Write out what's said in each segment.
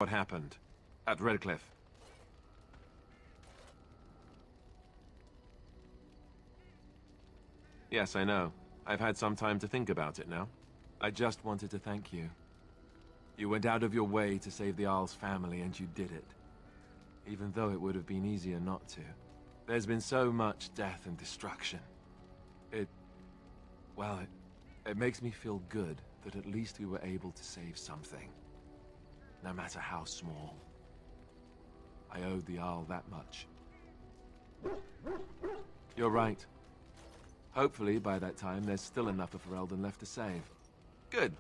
what happened at Redcliffe. Yes, I know. I've had some time to think about it now. I just wanted to thank you. You went out of your way to save the Arl's family, and you did it. Even though it would have been easier not to. There's been so much death and destruction. Well, it makes me feel good that at least we were able to save something. No matter how small. I owed the Arl that much. You're right. Hopefully, by that time, there's still enough of Ferelden left to save. Good.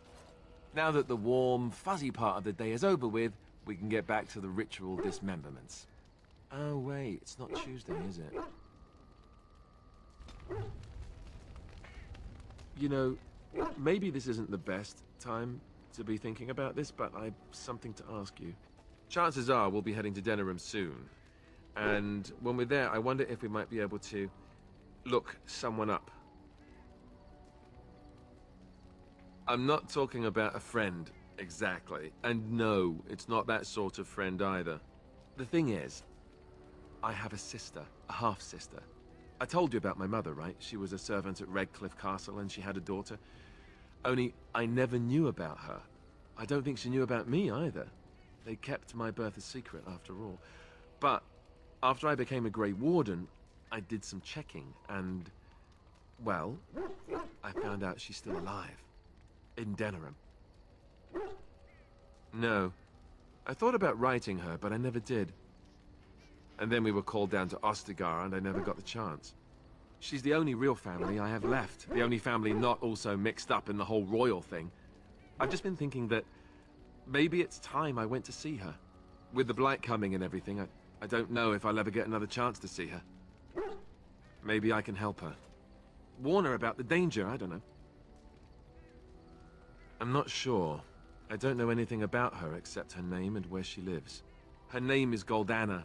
Now that the warm, fuzzy part of the day is over with, we can get back to the ritual dismemberments. Oh, wait, it's not Tuesday, is it? You know, maybe this isn't the best time to be thinking about this, but I've something to ask you. Chances are we'll be heading to Denerim soon. And when we're there, I wonder if we might be able to look someone up. I'm not talking about a friend, exactly. And no, it's not that sort of friend either. The thing is, I have a sister, a half-sister. I told you about my mother, right? She was a servant at Redcliffe Castle and she had a daughter. Only, I never knew about her. I don't think she knew about me either. They kept my birth a secret after all. But after I became a Grey Warden, I did some checking and, well, I found out she's still alive. In Denerim. No. I thought about writing her, but I never did. And then we were called down to Ostagar, and I never got the chance. She's the only real family I have left. The only family not also mixed up in the whole royal thing. I've just been thinking that maybe it's time I went to see her. With the Blight coming and everything, I don't know if I'll ever get another chance to see her. Maybe I can help her. Warn her about the danger, I don't know. I'm not sure. I don't know anything about her except her name and where she lives. Her name is Goldana,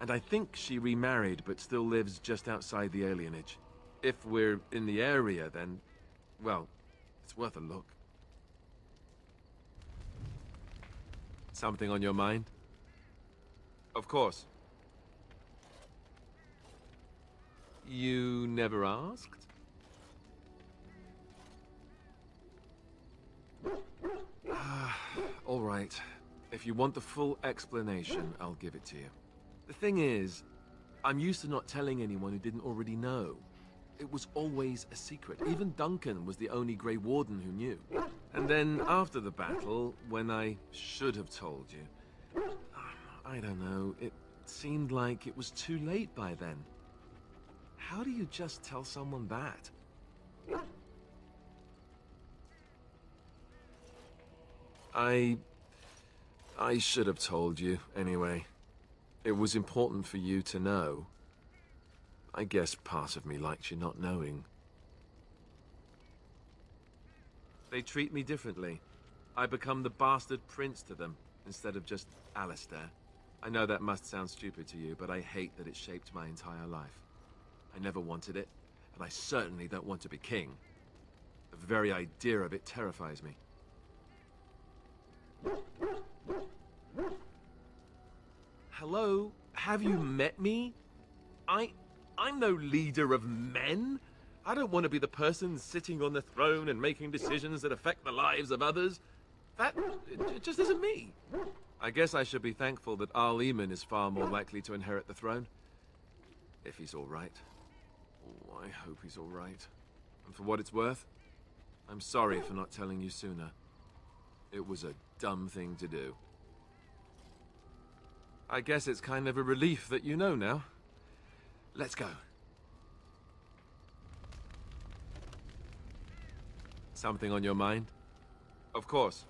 and I think she remarried but still lives just outside the alienage. If we're in the area, then, well, it's worth a look. Something on your mind? Of course. You never asked? All right. If you want the full explanation, I'll give it to you. The thing is, I'm used to not telling anyone who didn't already know. It was always a secret. Even Duncan was the only Grey Warden who knew. And then after the battle, when I should have told you, I don't know, it seemed like it was too late by then. How do you just tell someone that? I should have told you, anyway. It was important for you to know. I guess part of me likes you not knowing. They treat me differently. I become the bastard prince to them, instead of just Alistair. I know that must sound stupid to you, but I hate that it shaped my entire life. I never wanted it, and I certainly don't want to be king. The very idea of it terrifies me. Hello? Have you met me? I'm no leader of men. I don't want to be the person sitting on the throne and making decisions that affect the lives of others. It just isn't me. I guess I should be thankful that Arl Eamon is far more likely to inherit the throne. If he's all right. Oh, I hope he's all right. And for what it's worth, I'm sorry for not telling you sooner. It was a dumb thing to do. I guess it's kind of a relief that you know now. Let's go. Something on your mind? Of course.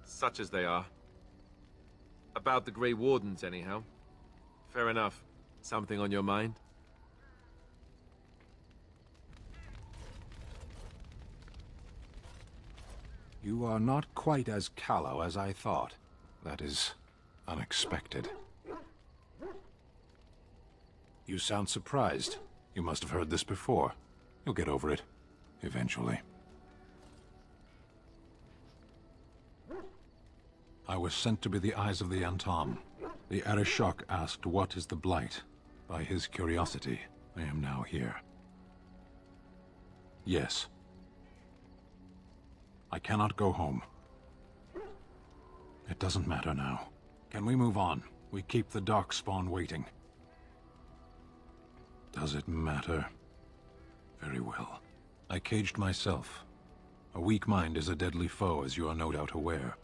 Such as they are. About the Grey Wardens, anyhow. Fair enough. Something on your mind? You are not quite as callow as I thought. That is unexpected. You sound surprised. You must have heard this before. You'll get over it. Eventually. I was sent to be the eyes of the Antam. The Arishok asked, "What is the Blight?" By his curiosity, I am now here. Yes. I cannot go home. It doesn't matter now. Can we move on? We keep the Darkspawn waiting. Does it matter? Very well. I caged myself. A weak mind is a deadly foe, as you are no doubt aware.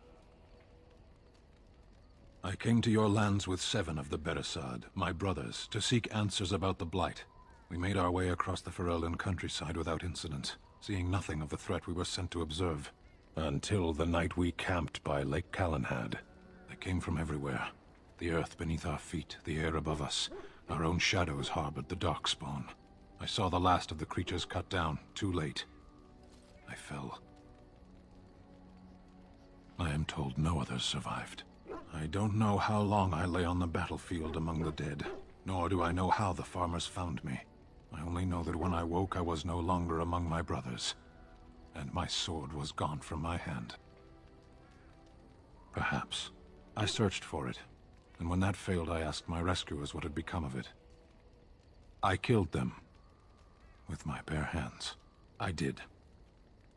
I came to your lands with 7 of the Beresad, my brothers, to seek answers about the Blight. We made our way across the Ferelden countryside without incident, seeing nothing of the threat we were sent to observe. Until the night we camped by Lake Calenhad. They came from everywhere. The earth beneath our feet, the air above us. Our own shadows harbored the Darkspawn. I saw the last of the creatures cut down, too late. I fell. I am told no others survived. I don't know how long I lay on the battlefield among the dead, nor do I know how the farmers found me. I only know that when I woke I was no longer among my brothers, and my sword was gone from my hand. Perhaps. I searched for it, and when that failed I asked my rescuers what had become of it. I killed them. With my bare hands. I did.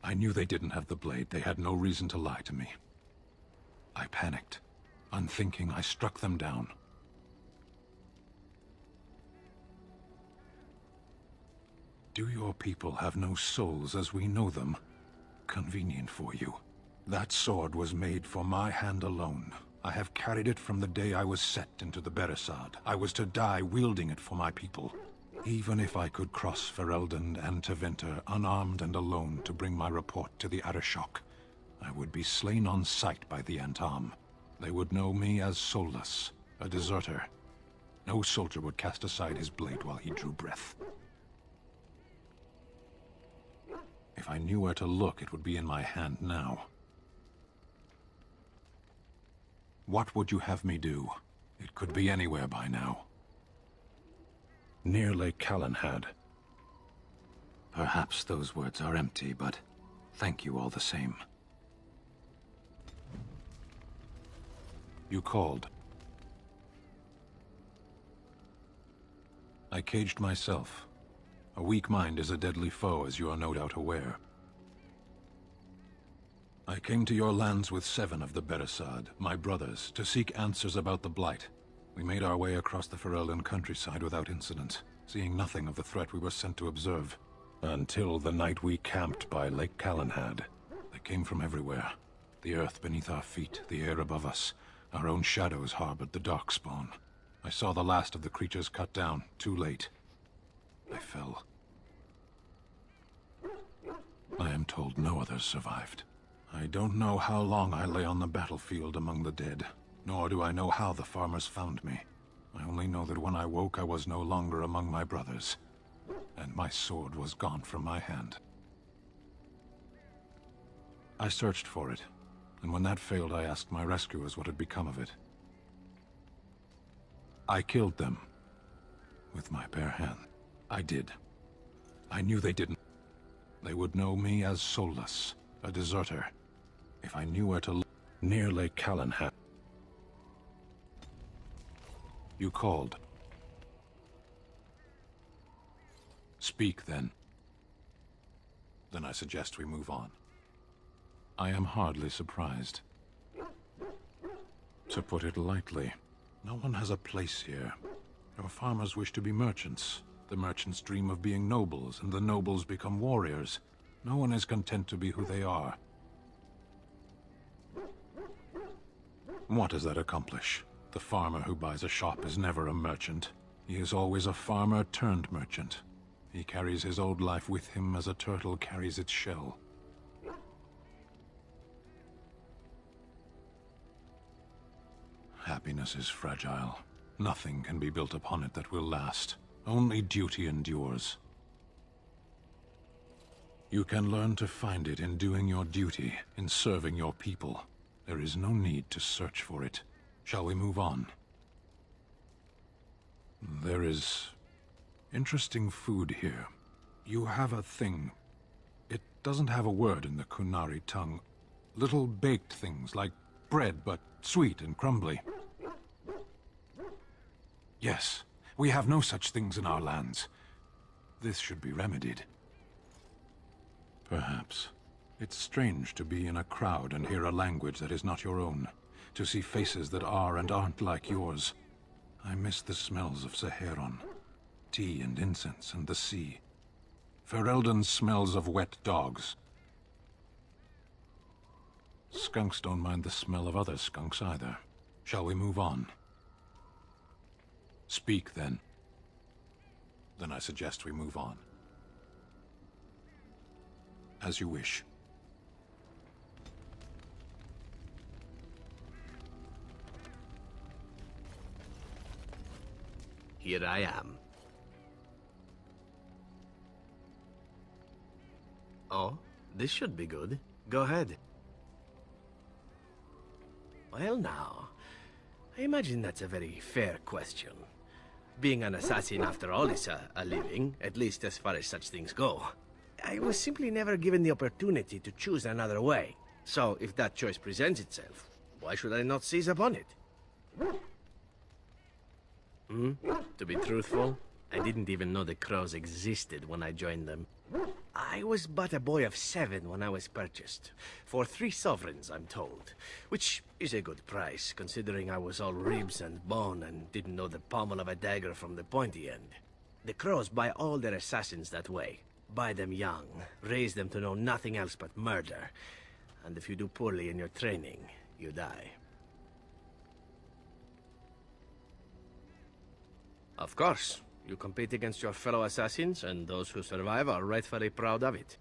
I knew they didn't have the blade. They had no reason to lie to me. I panicked. Unthinking, I struck them down. Do your people have no souls as we know them? Convenient for you. That sword was made for my hand alone. I have carried it from the day I was set into the Beresad. I was to die wielding it for my people. Even if I could cross Ferelden and Tevinter unarmed and alone to bring my report to the Arishok, I would be slain on sight by the Antam. They would know me as soulless, a deserter. No soldier would cast aside his blade while he drew breath. If I knew where to look, it would be in my hand now. What would you have me do? It could be anywhere by now. Near Lake Calenhad. Perhaps those words are empty, but thank you all the same. You called. I caged myself. A weak mind is a deadly foe, as you are no doubt aware. I came to your lands with 7 of the Beresad, my brothers, to seek answers about the Blight. We made our way across the Ferelden countryside without incident, seeing nothing of the threat we were sent to observe. Until the night we camped by Lake Calenhad. They came from everywhere. The earth beneath our feet, the air above us. Our own shadows harbored the Darkspawn. I saw the last of the creatures cut down, too late. I fell. I am told no others survived. I don't know how long I lay on the battlefield among the dead, nor do I know how the farmers found me. I only know that when I woke I was no longer among my brothers, and my sword was gone from my hand. I searched for it, and when that failed I asked my rescuers what had become of it. I killed them. With my bare hand. I did. I knew they didn't. They would know me as soulless, a deserter. If I knew where to look. Near Lake Calenhad. You called. Speak, then. Then I suggest we move on. I am hardly surprised. To put it lightly, no one has a place here. Your farmers wish to be merchants. The merchants dream of being nobles, and the nobles become warriors. No one is content to be who they are. What does that accomplish? The farmer who buys a shop is never a merchant. He is always a farmer turned merchant. He carries his old life with him as a turtle carries its shell. Happiness is fragile. Nothing can be built upon it that will last. Only duty endures. You can learn to find it in doing your duty, in serving your people. There is no need to search for it. Shall we move on? There is interesting food here. You have a thing. It doesn't have a word in the Qunari tongue. Little baked things like bread, but sweet and crumbly. Yes, we have no such things in our lands. This should be remedied. Perhaps. It's strange to be in a crowd and hear a language that is not your own. To see faces that are and aren't like yours. I miss the smells of Saheron. Tea and incense and the sea. Ferelden smells of wet dogs. Skunks don't mind the smell of other skunks either. Shall we move on? Speak, then. Then I suggest we move on. As you wish. Here I am. Oh, this should be good. Go ahead. Well now, I imagine that's a very fair question. Being an assassin, after all, is a living, at least as far as such things go. I was simply never given the opportunity to choose another way. So, if that choice presents itself, why should I not seize upon it? To be truthful, I didn't even know the crows existed when I joined them. I was but a boy of 7 when I was purchased. For 3 sovereigns, I'm told. Which is a good price, considering I was all ribs and bone and didn't know the pommel of a dagger from the pointy end. The crows buy all their assassins that way. Buy them young, raise them to know nothing else but murder. And if you do poorly in your training, you die. Of course. You compete against your fellow assassins, and those who survive are rightfully proud of it.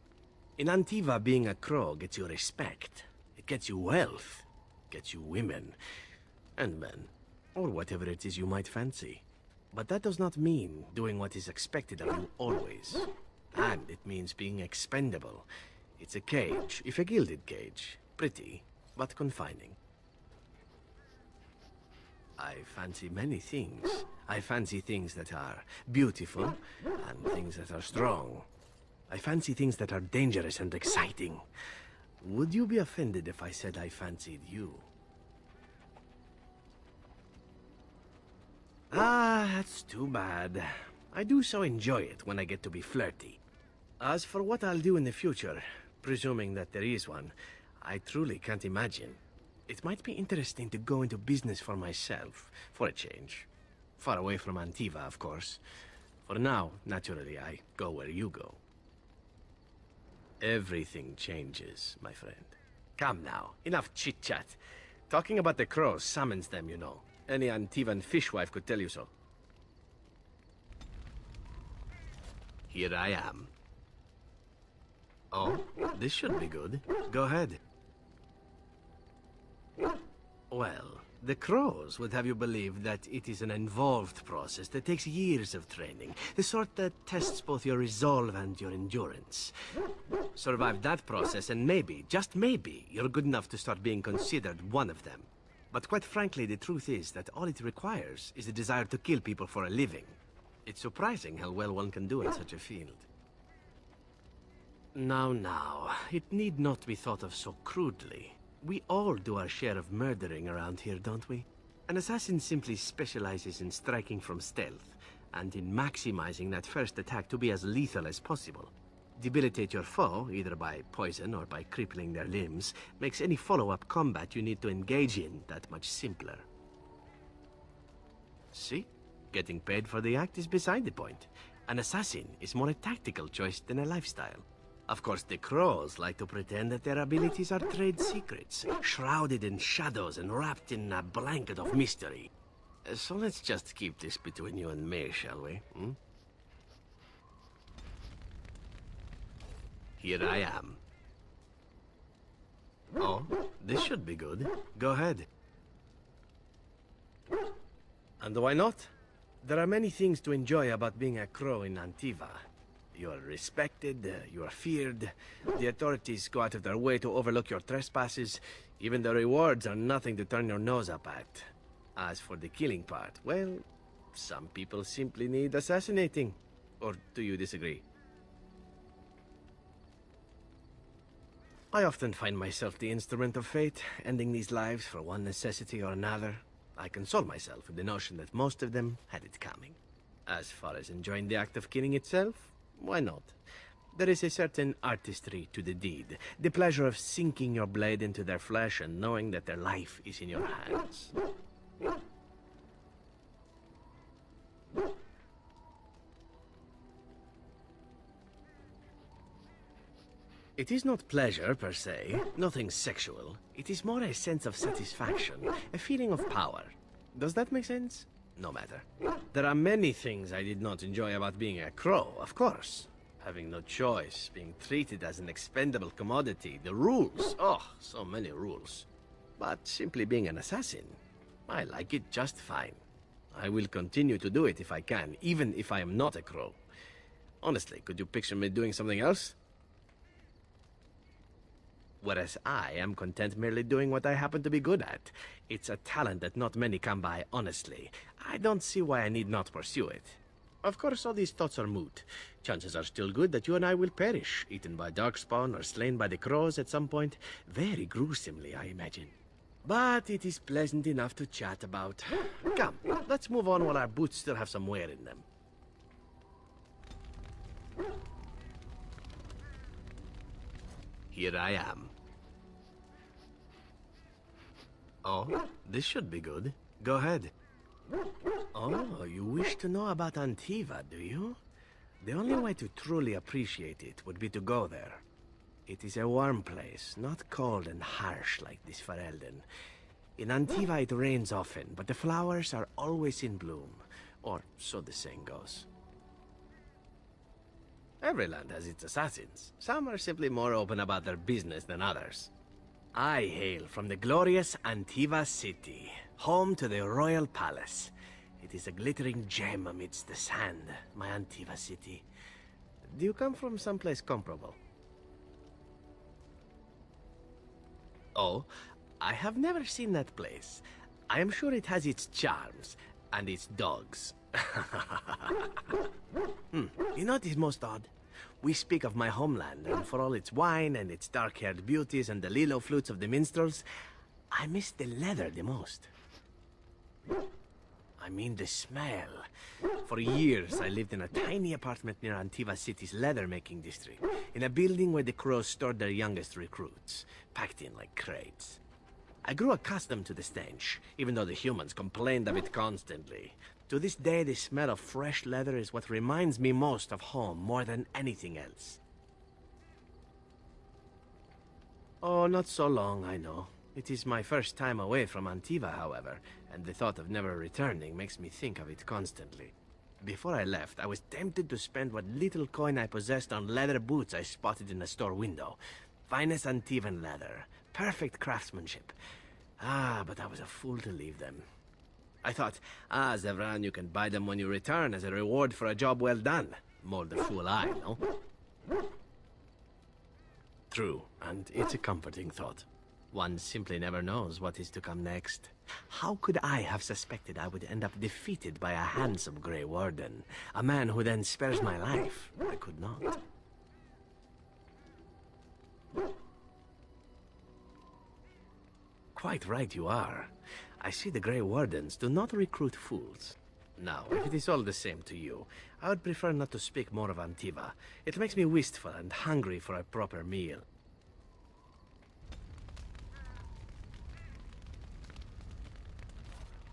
In Antiva, being a crow gets you respect. It gets you wealth. Gets you women. And men. Or whatever it is you might fancy. But that does not mean doing what is expected of you always. And it means being expendable. It's a cage, if a gilded cage. Pretty, but confining. I fancy many things. I fancy things that are beautiful, and things that are strong. I fancy things that are dangerous and exciting. Would you be offended if I said I fancied you? Ah, that's too bad. I do so enjoy it when I get to be flirty. As for what I'll do in the future, presuming that there is one, I truly can't imagine. It might be interesting to go into business for myself, for a change. Far away from Antiva, of course. For now, naturally, I go where you go. Everything changes, my friend. Come now, enough chit-chat. Talking about the crows summons them, you know. Any Antivan fishwife could tell you so. Here I am. Oh, this should be good. Go ahead. Well, the crows would have you believe that it is an involved process that takes years of training. The sort that tests both your resolve and your endurance. Survive that process and maybe, just maybe, you're good enough to start being considered one of them. But quite frankly, the truth is that all it requires is a desire to kill people for a living. It's surprising how well one can do in such a field. Now, it need not be thought of so crudely. We all do our share of murdering around here, don't we? An assassin simply specializes in striking from stealth, and in maximizing that first attack to be as lethal as possible. Debilitate your foe, either by poison or by crippling their limbs, makes any follow-up combat you need to engage in that much simpler. See? Getting paid for the act is beside the point. An assassin is more a tactical choice than a lifestyle. Of course, the crows like to pretend that their abilities are trade secrets, shrouded in shadows and wrapped in a blanket of mystery. So let's just keep this between you and me, shall we? Here I am. Oh, this should be good. Go ahead. And why not? There are many things to enjoy about being a crow in Antiva. You are respected, you are feared, the authorities go out of their way to overlook your trespasses, even the rewards are nothing to turn your nose up at. As for the killing part, well, some people simply need assassinating. Or do you disagree? I often find myself the instrument of fate, ending these lives for one necessity or another. I console myself with the notion that most of them had it coming. As far as enjoying the act of killing itself, why not? There is a certain artistry to the deed, the pleasure of sinking your blade into their flesh and knowing that their life is in your hands. It is not pleasure, per se, nothing sexual. It is more a sense of satisfaction, a feeling of power. Does that make sense? No matter. There are many things I did not enjoy about being a crow, of course. Having no choice, being treated as an expendable commodity, the rules, oh, so many rules. But simply being an assassin, I like it just fine. I will continue to do it if I can, even if I am not a crow. Honestly, could you picture me doing something else? Whereas I am content merely doing what I happen to be good at. It's a talent that not many come by honestly. I don't see why I need not pursue it. Of course, all these thoughts are moot. Chances are still good that you and I will perish, eaten by darkspawn or slain by the crows at some point. Very gruesomely, I imagine. But it is pleasant enough to chat about. Come, let's move on while our boots still have some wear in them. Here I am. Oh, this should be good. Go ahead. Oh, you wish to know about Antiva, do you? The only way to truly appreciate it would be to go there. It is a warm place, not cold and harsh like this Ferelden. In Antiva it rains often, but the flowers are always in bloom. Or so the saying goes. Every land has its assassins. Some are simply more open about their business than others. I hail from the glorious Antiva city, home to the royal palace. It is a glittering gem amidst the sand, my Antiva city. Do you come from someplace comparable? Oh, I have never seen that place. I am sure it has its charms, and its dogs. You know what is most odd? We speak of my homeland, and for all its wine and its dark-haired beauties and the lilo flutes of the minstrels, I miss the leather the most. I mean the smell. For years, I lived in a tiny apartment near Antiva City's leather-making district, in a building where the crows stored their youngest recruits, packed in like crates. I grew accustomed to the stench, even though the humans complained of it constantly. To this day, the smell of fresh leather is what reminds me most of home, more than anything else. Oh, not so long, I know. It is my first time away from Antiva, however, and the thought of never returning makes me think of it constantly. Before I left, I was tempted to spend what little coin I possessed on leather boots I spotted in a store window. Finest Antivan leather, perfect craftsmanship. Ah, but I was a fool to leave them. I thought, Zevran, you can buy them when you return as a reward for a job well done. More the fool I, no? True, and it's a comforting thought. One simply never knows what is to come next. How could I have suspected I would end up defeated by a handsome Grey Warden? A man who then spares my life? I could not. Quite right you are. I see the Grey Wardens do not recruit fools. Now, if it is all the same to you, I would prefer not to speak more of Antiva. It makes me wistful and hungry for a proper meal.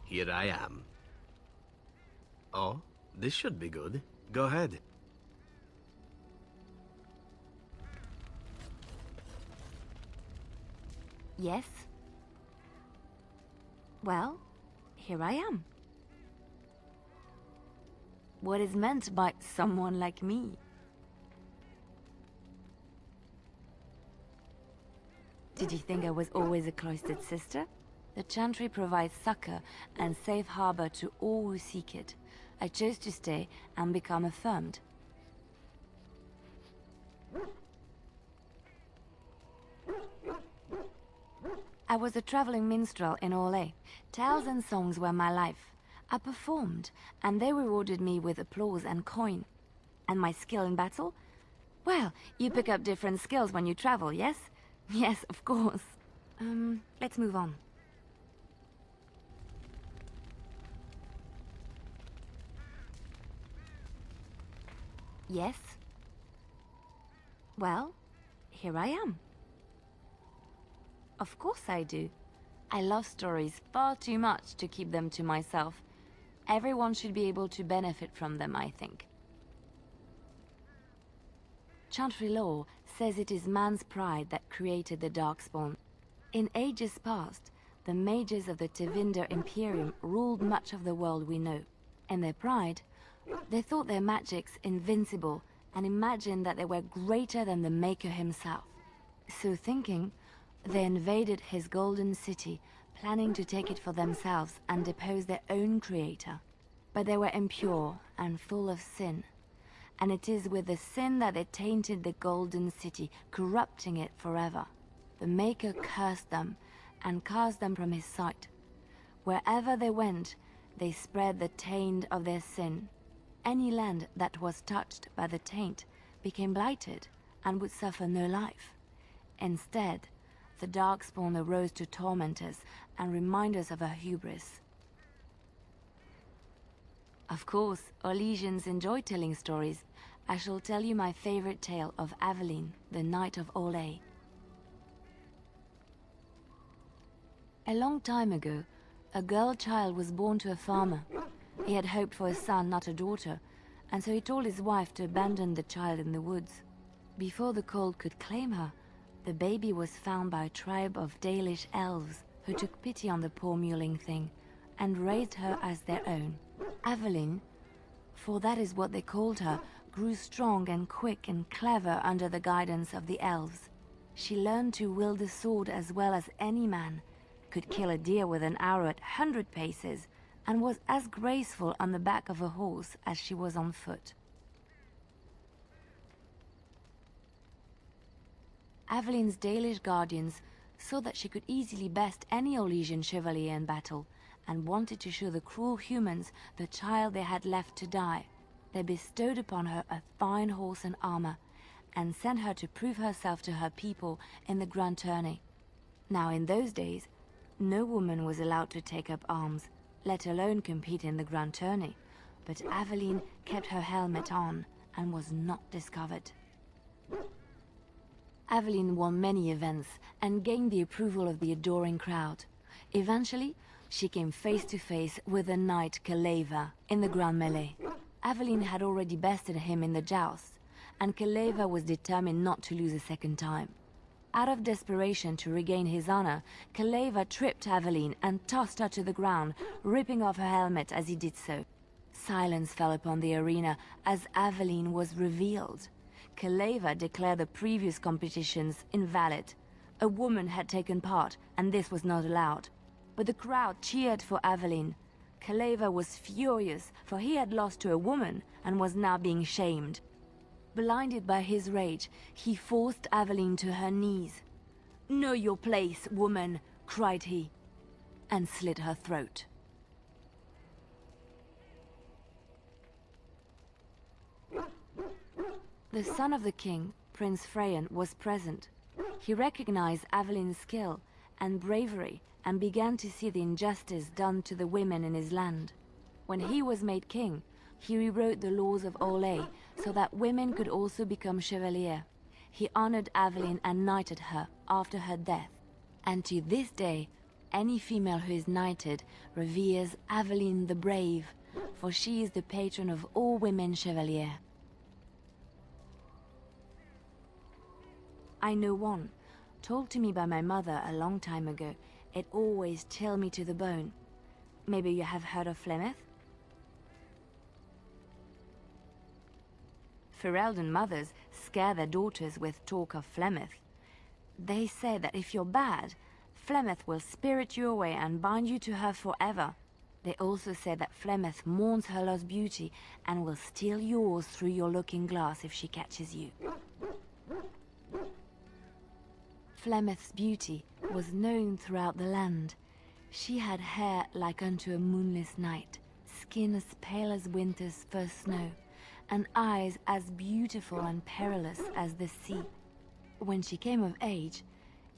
Here I am. Oh, this should be good. Go ahead. Yes? Well, here I am. What is meant by someone like me? Did you think I was always a cloistered sister? The Chantry provides succor and safe harbor to all who seek it. I chose to stay and become affirmed. I was a traveling minstrel in Orlais. Tales and songs were my life. I performed, and they rewarded me with applause and coin. And my skill in battle? Well, you pick up different skills when you travel, yes? Yes, of course. Let's move on. Yes? Well, here I am. Of course I do. I love stories far too much to keep them to myself. Everyone should be able to benefit from them, I think. Chantry lore says it is man's pride that created the Darkspawn. In ages past, the mages of the Tevinter Imperium ruled much of the world we know. In their pride, they thought their magics invincible and imagined that they were greater than the Maker himself. So thinking, they invaded his golden city, planning to take it for themselves and depose their own creator. But they were impure and full of sin. And it is with the sin that they tainted the golden city, corrupting it forever. The Maker cursed them and cast them from his sight. Wherever they went, they spread the taint of their sin. Any land that was touched by the taint became blighted and would suffer no life. Instead, the Darkspawn arose to torment us and remind us of our hubris. Of course, Orlesians enjoy telling stories. I shall tell you my favorite tale of Aveline, the Knight of Orlais. A long time ago, a girl child was born to a farmer. He had hoped for a son, not a daughter, and so he told his wife to abandon the child in the woods. Before the cold could claim her, the baby was found by a tribe of Dalish elves who took pity on the poor mewling thing and raised her as their own. Aveline, for that is what they called her, grew strong and quick and clever under the guidance of the elves. She learned to wield the sword as well as any man, could kill a deer with an arrow at 100 paces, and was as graceful on the back of a horse as she was on foot. Aveline's Dalish guardians saw that she could easily best any Orlesian chevalier in battle, and wanted to show the cruel humans the child they had left to die. They bestowed upon her a fine horse and armor, and sent her to prove herself to her people in the grand tourney. Now in those days, no woman was allowed to take up arms, let alone compete in the grand tourney, but Aveline kept her helmet on and was not discovered. Aveline won many events and gained the approval of the adoring crowd. Eventually, she came face to face with the knight Keleva in the grand melee. Aveline had already bested him in the joust, and Keleva was determined not to lose a second time. Out of desperation to regain his honor, Keleva tripped Aveline and tossed her to the ground, ripping off her helmet as he did so. Silence fell upon the arena as Aveline was revealed. Keleva declared the previous competitions invalid. A woman had taken part, and this was not allowed. But the crowd cheered for Aveline. Keleva was furious, for he had lost to a woman and was now being shamed. Blinded by his rage, he forced Aveline to her knees. "Know your place, woman," cried he, and slit her throat. The son of the king, Prince Freyan, was present. He recognized Aveline's skill and bravery and began to see the injustice done to the women in his land. When he was made king, he rewrote the laws of Orlais so that women could also become chevalier. He honored Aveline and knighted her after her death. And to this day, any female who is knighted reveres Aveline the Brave, for she is the patron of all women chevalier. I know one, told to me by my mother a long time ago. It always chilled me to the bone. Maybe you have heard of Flemeth? Ferelden mothers scare their daughters with talk of Flemeth. They say that if you're bad, Flemeth will spirit you away and bind you to her forever. They also say that Flemeth mourns her lost beauty and will steal yours through your looking glass if she catches you. Flemeth's beauty was known throughout the land. She had hair like unto a moonless night, skin as pale as winter's first snow, and eyes as beautiful and perilous as the sea. When she came of age,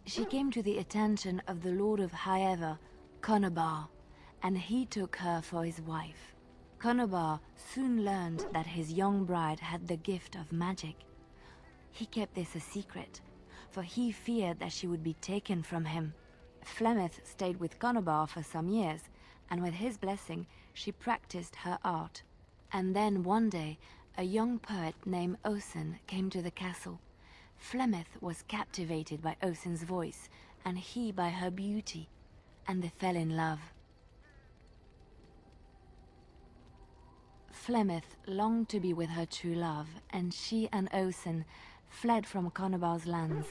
She came to the attention of the Lord of Highever, Conobar, and he took her for his wife. Conobar soon learned that his young bride had the gift of magic. He kept this a secret, for he feared that she would be taken from him. Flemeth stayed with Conobar for some years, and with his blessing, she practiced her art. And then one day, a young poet named Osen came to the castle. Flemeth was captivated by Osen's voice, and he by her beauty, and they fell in love. Flemeth longed to be with her true love, and she and Osen fled from Conobar's lands,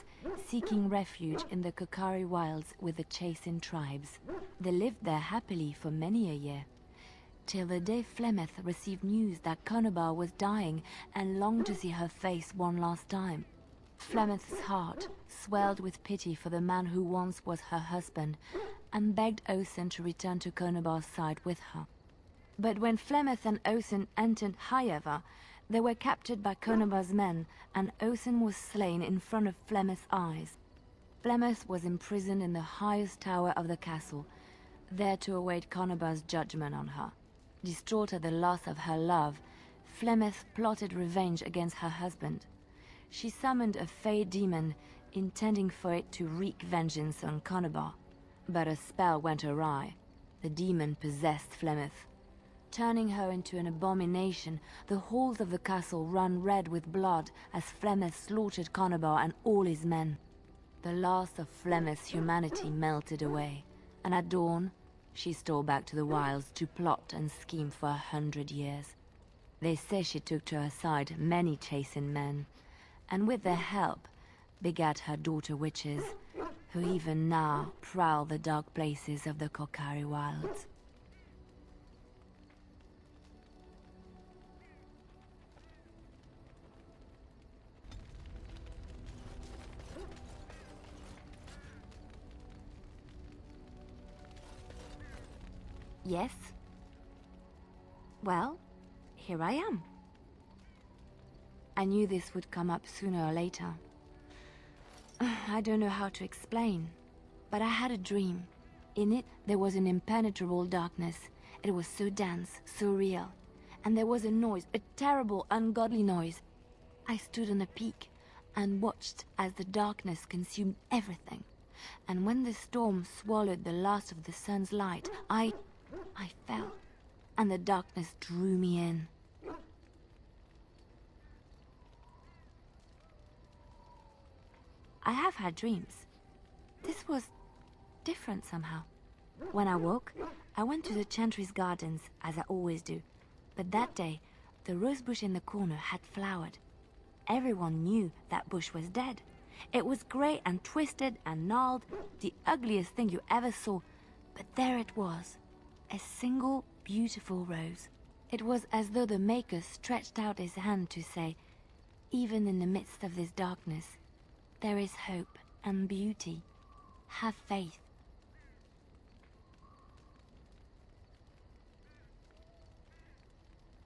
seeking refuge in the Kokari wilds with the Chasing tribes. They lived there happily for many a year, till the day Flemeth received news that Conobar was dying and longed to see her face one last time. Flemeth's heart swelled with pity for the man who once was her husband, and begged Osen to return to Conobar's side with her. But when Flemeth and Osen entered Highever, they were captured by Conobar's men, and Osen was slain in front of Flemeth's eyes. Flemeth was imprisoned in the highest tower of the castle, there to await Conobar's judgment on her. Distraught at the loss of her love, Flemeth plotted revenge against her husband. She summoned a fey demon, intending for it to wreak vengeance on Conobar. But a spell went awry. The demon possessed Flemeth. Turning her into an abomination, the halls of the castle ran red with blood as Flemeth slaughtered Conobar and all his men. The last of Flemeth's humanity melted away, and at dawn, she stole back to the wilds to plot and scheme for 100 years. They say she took to her side many Chasing men, and with their help, begat her daughter witches, who even now prowl the dark places of the Kokari wilds. Yes? Well, here I am. I knew this would come up sooner or later. I don't know how to explain, but I had a dream. In it, there was an impenetrable darkness. It was so dense, so real. And there was a noise, a terrible, ungodly noise. I stood on a peak and watched as the darkness consumed everything. And when the storm swallowed the last of the sun's light, I fell, and the darkness drew me in. I have had dreams. This was different somehow. When I woke, I went to the Chantry's gardens, as I always do. But that day, the rosebush in the corner had flowered. Everyone knew that bush was dead. It was grey and twisted and gnarled, the ugliest thing you ever saw. But there it was, a single beautiful rose. It was as though the Maker stretched out his hand to say, even in the midst of this darkness, there is hope and beauty. Have faith.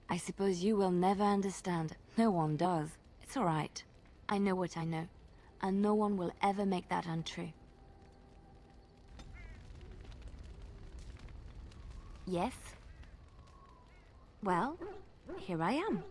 I suppose you will never understand. No one does. It's all right. I know what I know, and no one will ever make that untrue. Yes? Well, here I am.